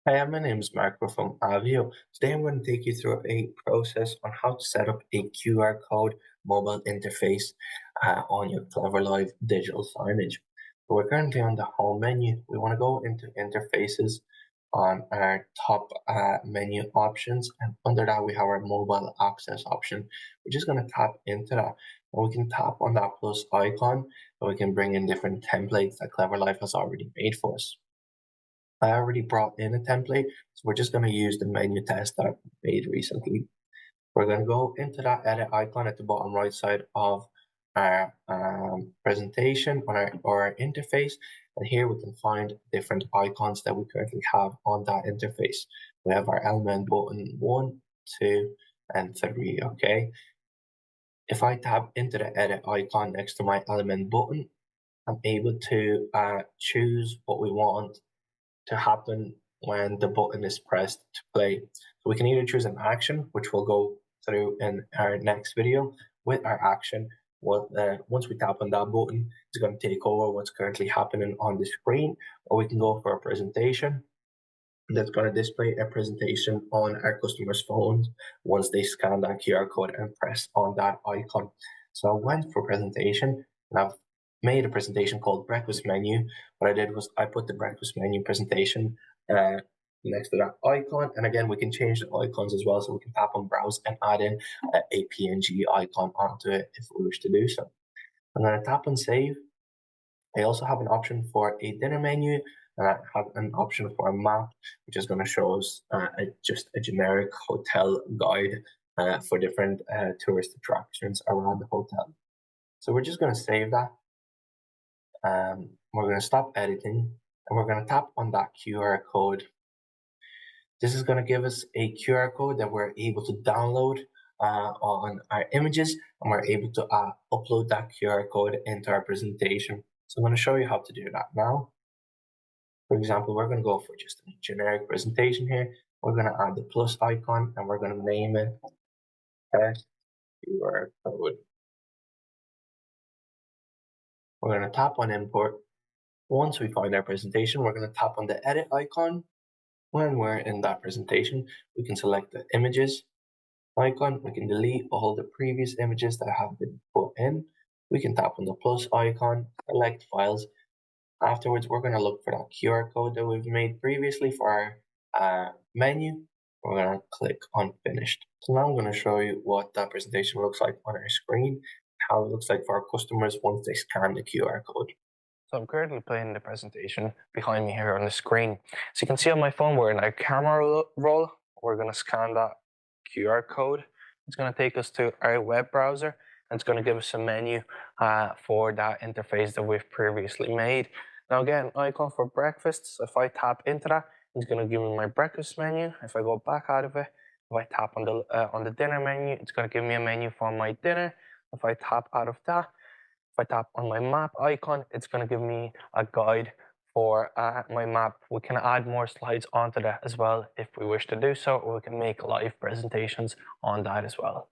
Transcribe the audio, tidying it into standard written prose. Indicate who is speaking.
Speaker 1: Hi, my name is Marco from Avio. Today I'm going to take you through a process on how to set up a QR code mobile interface on your CleverLive digital signage. So we're currently on the home menu. We want to go into interfaces on our top menu options, and under that we have our mobile access option. We're just going to tap into that, and we can tap on that plus icon, and we can bring in different templates that CleverLive has already made for us. I already brought in a template, so we're just going to use the menu test that I made recently. We're going to go into that edit icon at the bottom right side of our presentation or our interface, and here we can find different icons that we currently have on that interface. We have our element button 1, 2, and 3, okay? If I tap into the edit icon next to my element button, I'm able to choose what we want to happen when the button is pressed to play. So we can either choose an action, which we'll go through in our next video. With our action, once we tap on that button, it's going to take over what's currently happening on the screen, or we can go for a presentation that's going to display a presentation on our customers' phones once they scan that QR code and press on that icon. So I went for presentation, and I've made a presentation called breakfast menu. What I did was I put the breakfast menu presentation next to that icon, and again we can change the icons as well, so we can tap on browse and add in a PNG icon onto it if we wish to do so. I'm going to tap on save. I also have an option for a dinner menu, and I have an option for a map, which is going to show us just a generic hotel guide for different tourist attractions around the hotel. So we're just going to save that. We're going to stop editing, and we're going to tap on that QR code. This is going to give us a QR code that we're able to download on our images, and we're able to upload that QR code into our presentation. So I'm going to show you how to do that now. For example, we're going to go for just a generic presentation here. We're going to add the plus icon, and we're going to name it test QR code. We're going to tap on import. Once we find our presentation, we're going to tap on the edit icon. When we're in that presentation, we can select the images icon. We can delete all the previous images that have been put in. We can tap on the plus icon, select files. Afterwards, we're going to look for that QR code that we've made previously for our menu. We're going to click on finished. So now I'm going to show you what that presentation looks like on our screen, how it looks like for our customers once they scan the QR code.
Speaker 2: So I'm currently playing the presentation behind me here on the screen. So you can see on my phone we're in our camera roll. We're going to scan that QR code. It's going to take us to our web browser, and it's going to give us a menu for that interface that we've previously made. Now again, icon for breakfast. So if I tap into that, it's going to give me my breakfast menu. If I go back out of it, if I tap on the dinner menu, it's going to give me a menu for my dinner. If I tap out of that, if I tap on my map icon, it's going to give me a guide for my map. We can add more slides onto that as well if we wish to do so, or we can make live presentations on that as well.